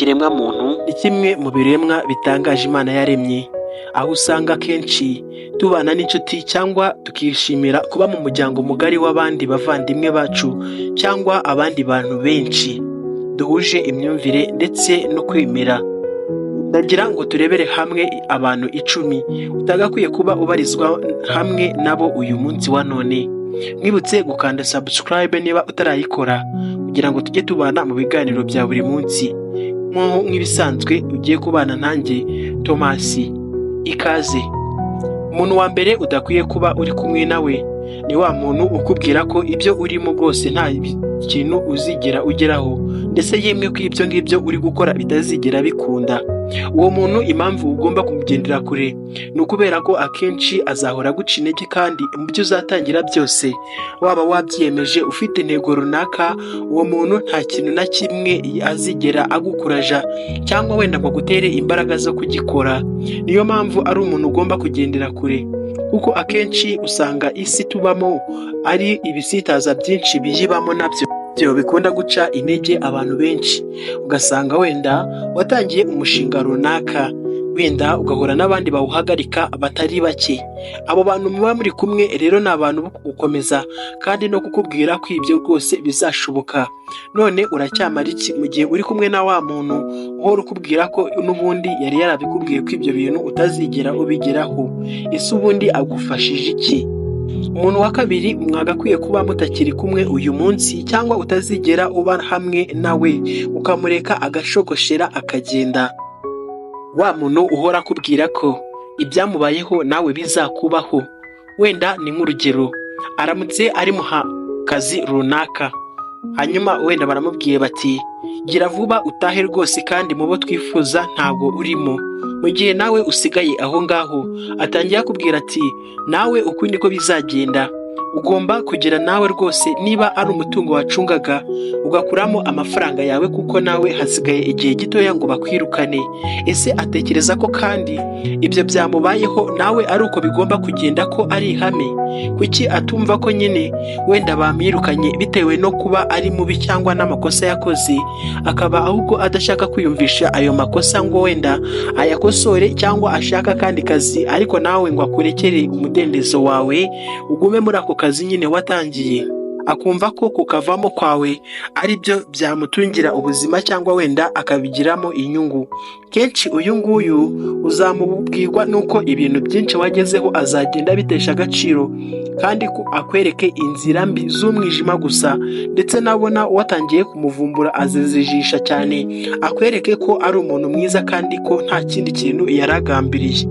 ikiremwa muntu ni kimwe mu biremwa bitangaje Imana yaremye, aho usanga kenshi tubana n'inshuti cyangwa tukishimira kuba mu muryango mugari w'abandi bavandimwe bacu cyangwa abandi bantu benshi duhuje imyumvire ndetse no kwemera. Ndagira ngo turebere hamwe abantu 10 utagakwiye kuba ubarizwa hamwe nabo uyu munsi wa none. Mwibutse gukanda subscribe niba utarayikora kugira ngo tujye tubana mu biganiro bya buri munsi. Nk'ibisanzwe ugiye kubana nanjye Thomas. Ikaze. Umuntu wa mbere udakwiye kuba uri kumwe nawe ni wa muntu ukubwira ko ibyo urimo rwose nta kintu uzigera ugeraho, ndetse yemwe ko ibyo ngibyo uri gukora bitazigera bikunda. Uwo muntu impamvu ugomba kumugendera kure ni ukubera ko akenshi azahora aguca intege, kandi mu byo uzatangira byose waba wabyiyemeje ufite intego runaka, uwo muntu nta kintu na kimwe azigera agukuraja cyangwa wenda ngo gutere imbaraga zo kugikora. Niyo mpamvu ari umuntu ugomba kugendera kure, kuko akenshi usanga isi tubamo ari ibisitaza byinshi biyibamo nabyo bikunda guca intege abantu benshi. Ugasanga wenda watangiye umushinga runaka, wenda ugahura n'abandi bawuhagarika batari bake. Abo bantu muba muri kumwe rero ni abantu bo kugukomeza kandi no kukubwira ko ibyo rwose bizashoboka. None uracyamara iki mu gihe uri kumwe na wa muntu uhora ukubwira ko n'ubundi yari yarabikubwiye ko ibyo bintu utazigera ubigeraho? Ese ubundi agufashije iki? Umuntu wa kabiri mwagakwiye kuba mutakiri kumwe uyu munsi, cyangwa utazigera uba hamwe nawe ukamureka agashogoshera akagenda. Wa muntu uhora akubwira ko ibyamubayeho nawe bizakubaho. Wenda ni nk'urugero, aramutse ari mu kazi runaka, hanyuma wenda baramubwiye bati gira vuba utahe rwose kandi mu bo twifuza ntabwo urimo. Mu gihe nawe usigaye aho ngaho, atangiye kubwira ati nawe uku niko bizagenda, ugomba kugira nawe rwose niba ari umutungo wacungaga ugakuramo amafaranga yawe, kuko nawe hasigaye igihe gitoya ngo bakwirukane. Ese atekereza ko kandi ibyo byamubayeho nawe ari uko bigomba kugenda, ko ari ihame? Kuki atumva ko nyine wenda bamwirukanye bitewe no kuba ari mubi cyangwa n'amakosa yakoze, akaba ahubwo adashaka kwiyumvisha ayo makosa ngo wenda ayakosore, cyangwa ashaka kandi kazi ariko nawe ngo akurekere umudendezo wawe ugume muri ako kazi nyine watangiye, akumva ko kukavamo kwawe ari byo byamutungira ubuzima cyangwa wenda akabigiramo inyungu. Kenshi uyu nguyu uzamubwirwa nuko ibintu byinshi wagezeho azagenda bitesha agaciro, kandi ko akwereke inzira mbi z'umwijima gusa, ndetse nabona watangiye kumuvumbura azizijisha cyane, akwereke ko ari umuntu mwiza kandi ko nta kindi kintu yaragambiriye.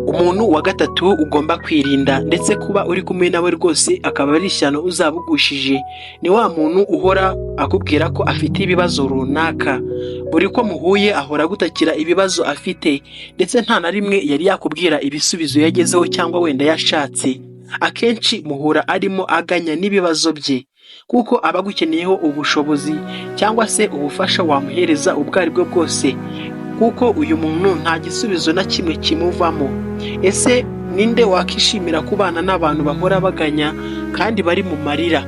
Umuntu wa gatatu ugomba kwirinda ndetse kuba uri kumwe nawe rwose akaba ari ishyano uzabugushije, ni wa muntu uhora akubwira ko afite ibibazo runaka. Buri ko muhuye ahora agutakira ibibazo afite, ndetse nta na rimwe yari yakubwira ibisubizo yagezeho cyangwa wenda yashatse. Akenshi muhura arimo aganya n'ibibazo bye, kuko aba agukeneyeho ubushobozi cyangwa se ubufasha wamuhereza ubwo ari bwo bwose, kuko uyu muntu nta gisubizo na kimwe kimuvamo. Ese ninde wakishimira kubana n'abantu bahora baganya kandi bari mu marira?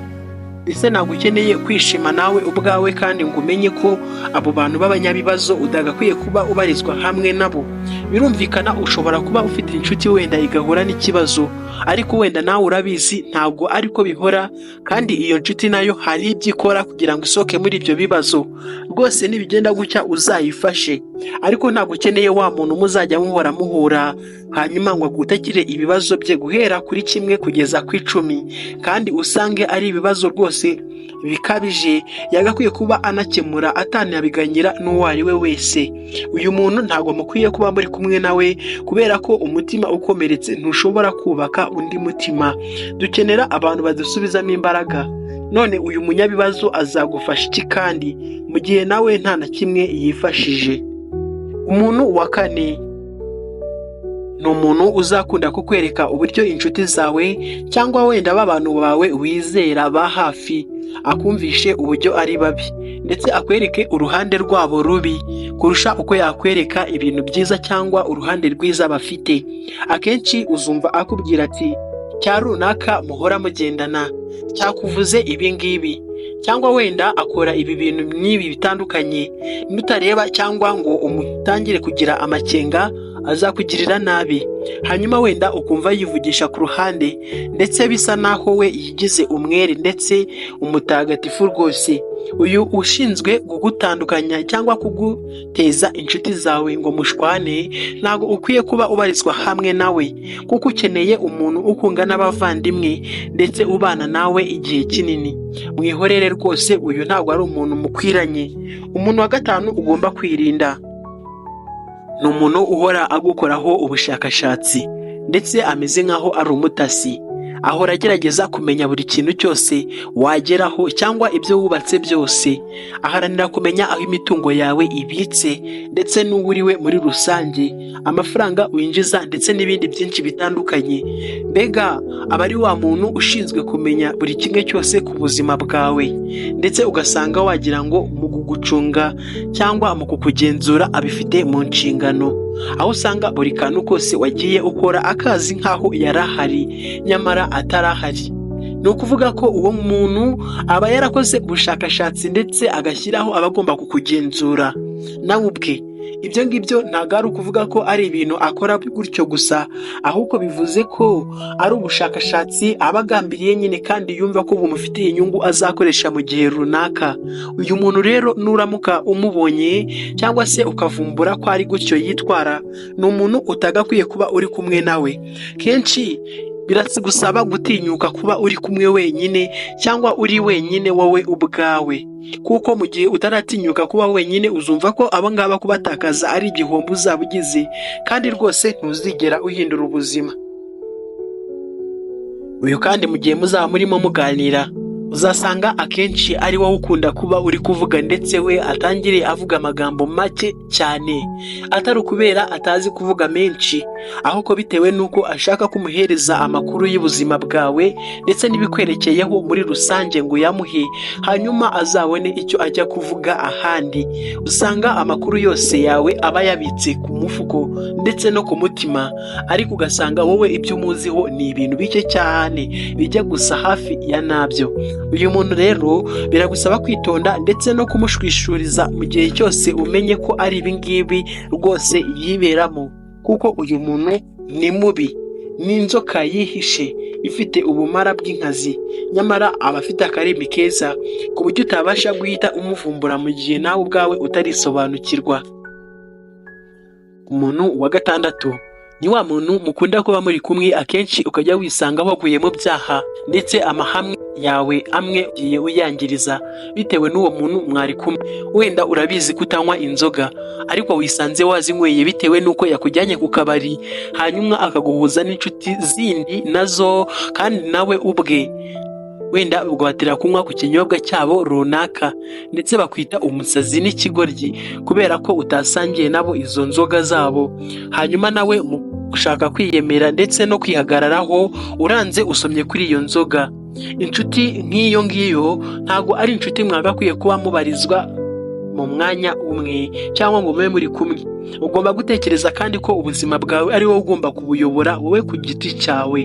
Ese ntabwo ukeneye kwishima nawe ubwawe kandi ngo umenye ko abo bantu b'abanyabibazo udagakwiye kuba ubarizwa hamwe nabo? Birumvikana ushobora kuba ufite inshuti wenda igahura n'ikibazo, ariko wenda nawe urabizi ntabwo ariko bihora, kandi iyo nshuti nayo hari ibyo ikora kugira ngo isoke muri ibyo bibazo. Rwose nibigenda gutya uzayifashe, ariko ntabwo ukeneye wa muntu muzajya muhura hanyuma ngo agutakire ibibazo bye guhera kuri 1 kugeza ku 10, kandi usange ari ibibazo rwose bikabije yagakwiye kuba anakemura atanabiganyira n'uwo ari we wese. Uyu muntu ntabwo mukwiye kuba muri kumwe nawe, kubera ko umutima ukomeretse ntushobora kubaka undi mutima. Dukenera abantu badusubizamo imbaraga. None uyu munyabibazo azagufasha iki kandi mu gihe nawe nta na kimwe yifashije? Umuntu wa kane ni umuntu uzakunda kukwereka uburyo inshuti zawe cyangwa wenda b'abantu bawe wizera ba hafi akumvishe uburyo ari babi, ndetse akwereke uruhande rwabo rubi kurusha uko yakwereka ibintu byiza cyangwa uruhande rwiza bafite. Akenshi uzumva akubwira ati cya runaka muhora mugendana cyakuvuze ibi ngibi, cyangwa wenda akora ibi bintu n'ibi bitandukanye, nutareba cyangwa ngo umutangire kugira amakenga azakugirira nabi. Hanyuma wenda ukumva yivugisha ku ruhande ndetse bisa naho we yigize umwere ndetse umutagatifu rwose. Uyu ushinzwe kugutandukanya cyangwa kuguteza inshuti zawe ngo mushwane, ntabwo ukwiye kuba ubarizwa hamwe nawe, kuko ukeneye umuntu ukunga n'abavandimwe ndetse ubana nawe igihe kinini. Mwihorere rwose, uyu ntabwo ari umuntu mukwiranye. Umuntu wa gatanu ugomba kwirinda ni umuntu uhora agukoraho ubushakashatsi ndetse ameze nk'aho ari umutasi. Ahora agerageza kumenya buri kintu cyose wageraho cyangwa ibyo wubatse byose. Aharanira kumenya aho imitungo yawe ibitse ndetse n'uwuriwe muri rusange, amafaranga winjiza ndetse n'ibindi byinshi bitandukanye. Mbega aba ari wa muntu ushinzwe kumenya buri kimwe cyose ku buzima bwawe, ndetse ugasanga wagira ngo mu kugucunga cyangwa mu kukugenzura abifite mu nshingano, aho usanga buri kantu kose wagiye ukora akazi nk'aho yari ahari nyamara atarahari. Ni ukuvuga ko uwo muntu aba yarakoze ubushakashatsi ndetse agashyiraho abagomba kukugenzura nawe ubwe. Ibyo ngibyo ntabwo ari ukuvuga ko ari ibintu akora gutyo gusa, ahubwo bivuze ko ari ubushakashatsi aba agambiriye nyine kandi yumva ko bumufitiye inyungu azakoresha mu gihe runaka. Uyu muntu rero nuramuka umubonye cyangwa se ukavumbura ko ari gutyo yitwara, ni umuntu utagakwiye kuba uri kumwe nawe. Kenshi biragusaba gutinyuka kuba uri kumwe wenyine cyangwa uri wenyine wowe ubwawe, kuko mu gihe utaratinyuka kuba wenyine uzumva ko abo ngaba kubatakaza ari igihombo uzaba ugize, kandi rwose ntuzigera uhindura ubuzima. Uyu kandi mu gihe muzaba murimo muganira uzasanga akenshi ari wowe ukunda kuba uri kuvuga ndetse we atangire avuga amagambo make cyane, atari ukubera atazi kuvuga menshi, ahubwo bitewe n'uko ashaka kumuhereza amakuru y'ubuzima bwawe ndetse n'ibikwerekeyeho muri rusange ngo yamuhe, hanyuma azabone icyo ajya kuvuga ahandi. Usanga amakuru yose yawe aba yabitse ku mufuko ndetse no ku mutima, ariko ugasanga wowe ibyo umuziho ni ibintu bike cyane bijya gusa hafi ya nabyo. Uyu muntu rero biragusaba kwitonda ndetse no kumushwishuriza mu gihe cyose umenye ko ari ibingibi rwose yiberamo, kuko uyu muntu ni mubi, ni inzoka yihishe ifite ubumara bw'inkazi, nyamara aba afite akarimi keza ku buryo utabasha guhita umuvumbura mu gihe nawe ubwawe utarisobanukirwa. Umuntu wa gatandatu ni wa muntu mukunda kuba muri kumwe, akenshi ukajya wisanga waguye mu byaha ndetse amahame yawe amwe ugiye uyangiriza bitewe n'uwo muntu mwari kumwe. Wenda urabizi kutanywa inzoga, ariko wisanze wazinyweye bitewe n'uko yakujyanye ku kabari, hanyuma akaguhuza n'inshuti zindi nazo, kandi nawe ubwe wenda uguhatira kunywa ku kinyobwa cyabo runaka, ndetse bakwita umusazi n'ikigoryi kubera ko utasangiye nabo izo nzoga zabo. Hanyuma nawe ushaka kwiyemera ndetse no kwihagararaho uranze usomye kuri iyo nzoga. Inshuti nk'iyo ngiyo ntabwo ari inshuti mwagakwiye kuba mubarizwa mu mwanya umwe cyangwa ngo mube muri kumwe. Ugomba gutekereza kandi ko ubuzima bwawe ari wowe ugomba kubuyobora wowe ku giti cyawe.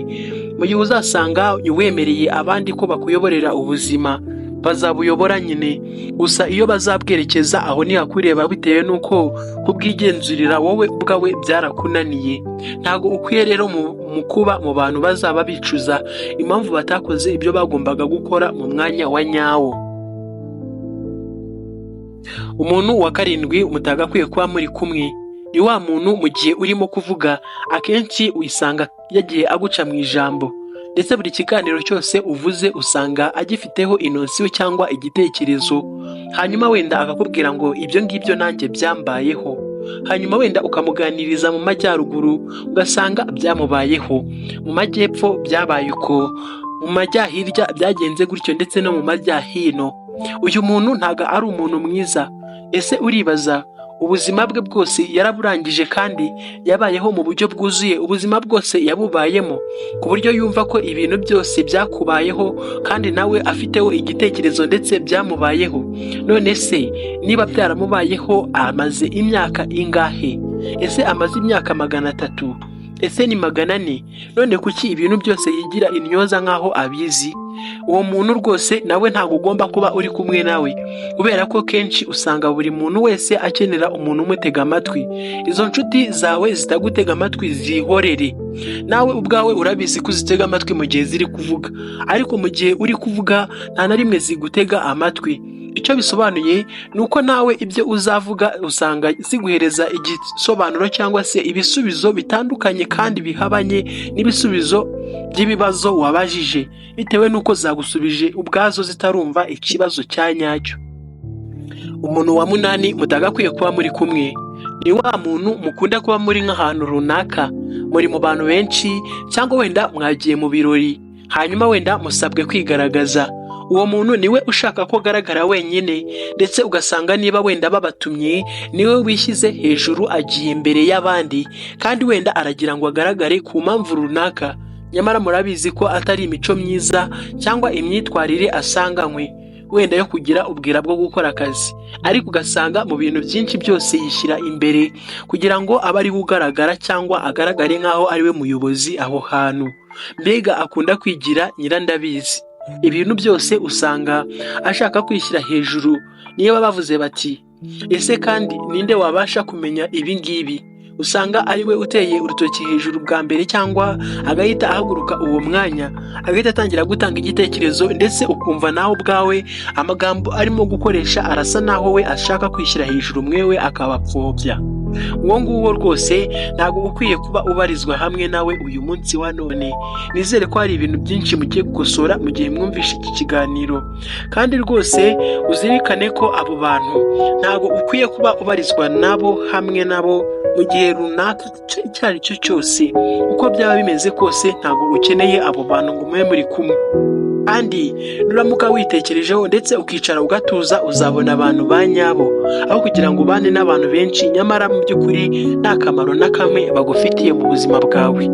Mu gihe uzasanga wemereye abandi ko bakuyoborera ubuzima, bazabuyobora nyine, gusa iyo bazabwerekeza aho ntihakureba bitewe n'uko kubwigenzurira wowe ubwawe byarakunaniye. Ntabwo ukwiye rero mu kuba mu bantu bazaba bicuza impamvu batakoze ibyo bagombaga gukora mu mwanya wa nyawo. Umuntu wa karindwi mutagakwiye kuba muri kumwe ni wa muntu mu gihe urimo kuvuga akenshi uyisanga yagiye aguca mu ijambo, ndetse buri kiganiro cyose uvuze usanga agifiteho inosiyo cyangwa igitekerezo, hanyuma wenda akakubwira ngo ibyo ngibyo nanjye byambayeho, hanyuma wenda ukamuganiriza mu majyaruguru ugasanga byamubayeho, mu majyepfo byabaye uko, mu majyahirya byagenze gutyo, ndetse no mu majyahino. Uyu muntu ntago ari umuntu mwiza. Ese uribaza ubuzima bwe bwose yaraburangije kandi yabayeho mu buryo bwuzuye, ubuzima bwose yabubayemo ku buryo yumva ko ibintu byose byakubayeho kandi nawe afiteho igitekerezo ndetse byamubayeho. None se niba byaramubayeho amaze imyaka ingahe? Ese amaze imyaka 300? ese ni 400? None kuki ibintu byose yigira intyoza nkaho abizi? Uwo muntu rwose nawe ntabwo ugomba kuba uri kumwe nawe, kubera ko kenshi usanga buri muntu wese akenera umuntu umutega amatwi. Izo nshuti zawe zitagutega amatwi zihorere. Nawe ubwawe urabizi ko zitega amatwi mu gihe ziri kuvuga, ariko mu gihe uri kuvuga nta na rimwe zigutega amatwi. Icyo bisobanuye ni uko nawe ibyo uzavuga usanga ziguhereza igisobanuro cyangwa se ibisubizo bitandukanye kandi bihabanye n'ibisubizo by'ibibazo wabajije, bitewe n'uko zagusubije ubwazo zitarumva ikibazo cya nyacyo. Umuntu wa 8 mutagakwiye kuba muri kumwe ni wa muntu mukunda kuba muri nk'ahantu runaka, muri mu bantu benshi, cyangwa wenda mwagiye mu birori, hanyuma wenda musabwe kwigaragaza. Uwo muntu niwe ushaka ko agaragara wenyine, ndetse ugasanga niba wenda babatumye niwe wishyize hejuru, agiye imbere y'abandi, kandi wenda aragira ngo agaragare ku mpamvu runaka, nyamara murabizi ko atari imico myiza cyangwa imyitwarire asanganywe wenda yo kugira ubwira bwo gukora akazi, ariko ugasanga mu bintu byinshi byose yishyira imbere kugira ngo abe ari ugaragara cyangwa agaragare nk'aho ariwe muyobozi aho hantu. Mbega akunda kwigira nyirandabizi. Ibintu byose usanga ashaka kwishyira hejuru. Niyo bavuze bati ese kandi ninde wabasha kumenya ibi ngibi, usanga ariwe uteye urutoki hejuru bwa mbere, cyangwa agahita ahaguruka uwo mwanya agahita atangira gutanga igitekerezo, ndetse ukumva nawe ubwawe amagambo arimo gukoresha arasa naho we ashaka kwishyira hejuru, mwewe akabapfobya. Uwo nguwo rwose ntabwo ukwiye kuba ubarizwa hamwe nawe uyu munsi wa none. Nizere ko hari ibintu byinshi mugiye gukosora mu gihe mwumvishe iki kiganiro, kandi rwose uzirikane ko abo bantu ntabwo ukwiye kuba ubarizwa nabo hamwe nabo mu gihe runaka icyo ari cyo cyose. Uko byaba bimeze kose ntabwo ukeneye abo bantu ngo mube muri kumwe, kandi nuramuka witekerejeho ndetse ukicara ugatuza, uzabona abantu ba nyabo, aho kugira ngo ubane n'abantu benshi nyamara mu by'ukuri nta kamaro na kamwe bagufitiye mu buzima bwawe.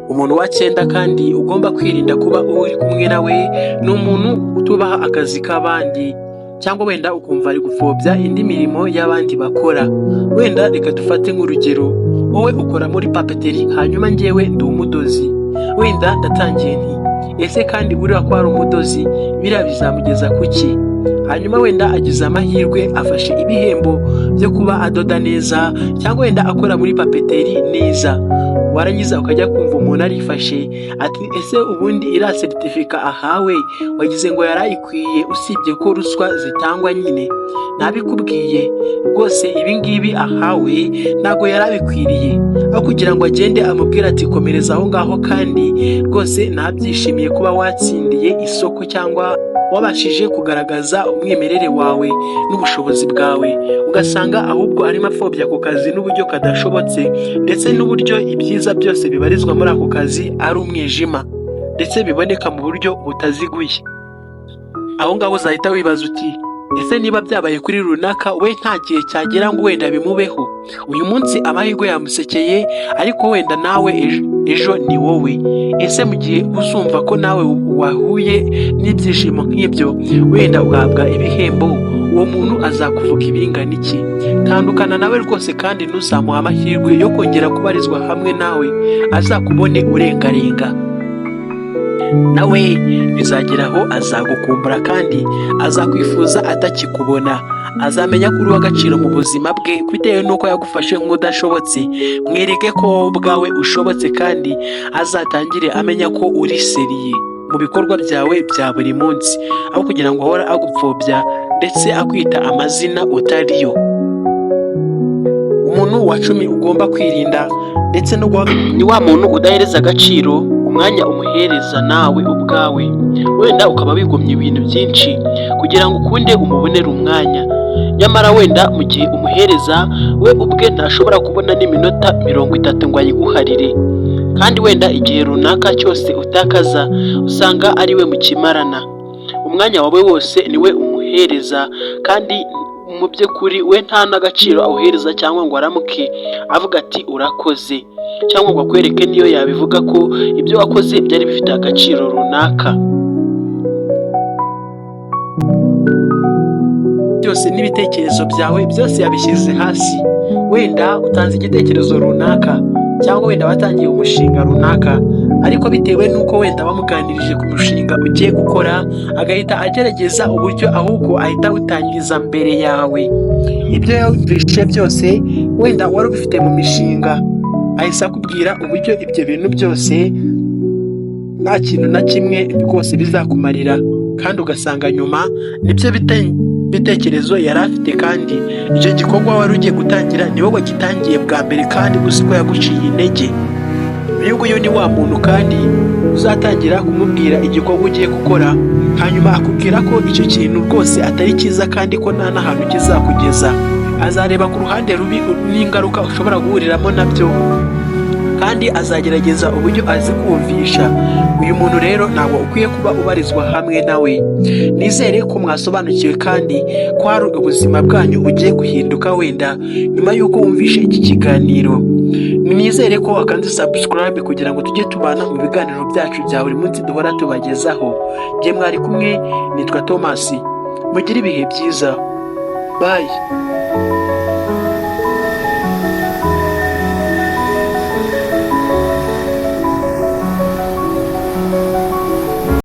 Umuntu wa 9 kandi ugomba kwirinda kuba uri kumwe nawe ni umuntu utubaha akazi k'abandi, cyangwa wenda ukumva ari gupfobya indi mirimo y'abandi bakora. Wenda reka dufate nk'urugero, wowe ukora muri papeteri, hanyuma njyewe ndi umudozi. Wenda ndatangiye nti ese kandi buriya ko ari umudozi biriya bizamugeza kuki? Hanyuma wenda agize amahirwe afashe ibihembo byo kuba adoda neza, cyangwa wenda akora muri papeteri neza. Warangiza ukajya kumva umuntu arifashe ati ese ubundi iriya seritifika ahawe wagize ngo yarayikwiye, usibye ko ruswa zitangwa nyine. Nabikubwiye rwose ibi ngibi ahawe ntago yarabikwiriye, aho kugira ngo agende amubwira ati komereza aho ngaho, kandi rwose nabyishimiye kuba watsindiye isoko cyangwa wabashije kugaragaza umwimerere wawe n'ubushobozi bwawe. Ugasanga ahubwo arimo apfobya ako kazi n'uburyo kadashobotse, ndetse n'uburyo ibyiza byose bibarizwa muri ako kazi ari umwijima, ndetse biboneka mu buryo butaziguye. Aho ngaho uzahita wibaza uti ese niba byabaye kuri runaka, we nta gihe cyagera ngo wenda bimubeho? Uyu munsi amahirwe yamusekeye, ariko wenda nawe ejo ni wowe. Ese mu gihe uzumva ko nawe wahuye n'ibyishimo nk'ibyo, wenda ugahabwa ibihembo, uwo muntu azakuvuga ibingana iki? Tandukana nawe rwose, kandi ntuzamuha amahirwe yo kongera kubarizwa hamwe nawe, azakubone urengarenga. Nawe bizageraho azagukumbura, kandi azakwifuza atakikubona. Azamenya ko uri uw'agaciro mu buzima bwe bitewe n'uko yagufashe nk'udashobotse. Mwereke ko wowe ubwawe ushobotse, kandi azatangire amenya ko uri seriye mu bikorwa byawe bya buri munsi, aho kugira ngo ahora agupfobya ndetse akwita amazina utariyo. Umuntu wa 10 ugomba kwirinda ndetse ni wa muntu udahereza agaciro umwanya umuhereza nawe ubwawe. Wenda ukaba wigomye ibintu byinshi kugira ngo ukunde umubonere umwanya, nyamara wenda mu gihe umuhereza we ubwe ntashobora kubona n'iminota 30 ngo ayiguharire, kandi wenda igihe runaka cyose utakaza usanga ari we mukimarana. Umwanya wawe wose niwe umuhereza, kandi mu by'ukuri we nta n'agaciro awuhereza, cyangwa ngo aramuke avuga ati urakoze, cyangwa ngo akwereke niyo yabivuga ko ibyo wakoze byari bifite agaciro runaka. Byose n'ibitekerezo byawe byose yabishyize hasi. wenda utanze igitekerezo runaka cyangwa wenda watangiye umushinga runaka, ariko bitewe n'uko wenda bamuganirije ku mushinga ugiye gukora agahita agerageza uburyo ahubwo ahita awutangiza mbere yawe. Ibyo yumvise byose wenda wari ubifite mu mishinga ahise akubwira uburyo ibyo bintu byose nta kintu na kimwe rwose bizakumarira, kandi ugasanga nyuma nibyo bitekerezo yari afite, kandi icyo gikorwa wari ugiye gutangira ni wowe wagitangiye bwa mbere kandi uzi ko yaguciye intege. Uyu nguyu ni wa muntu kandi uzatangira kumubwira igikorwa ugiye gukora, hanyuma akubwira ko icyo kintu rwose atari cyiza kandi ko nta n'ahantu kizakugeza. Azareba ku ruhande rubi n'ingaruka ushobora guhuriramo nabyo, kandi azagerageza uburyo azi kumvisha. Uyu muntu rero ntabwo ukwiye kuba ubarizwa hamwe nawe. Nizere ko mwasobanukiwe kandi ko hari ubuzima bwanyu ugiye guhinduka wenda nyuma y'uko wumvishe iki kiganiro. Nizere ko wakanze subscribe kugira ngo tujye tubana mu biganiro byacu bya buri munsi duhora tubagezaho. Jye mwari kumwe, nitwa Thomas. Mugire ibihe byiza. Bye.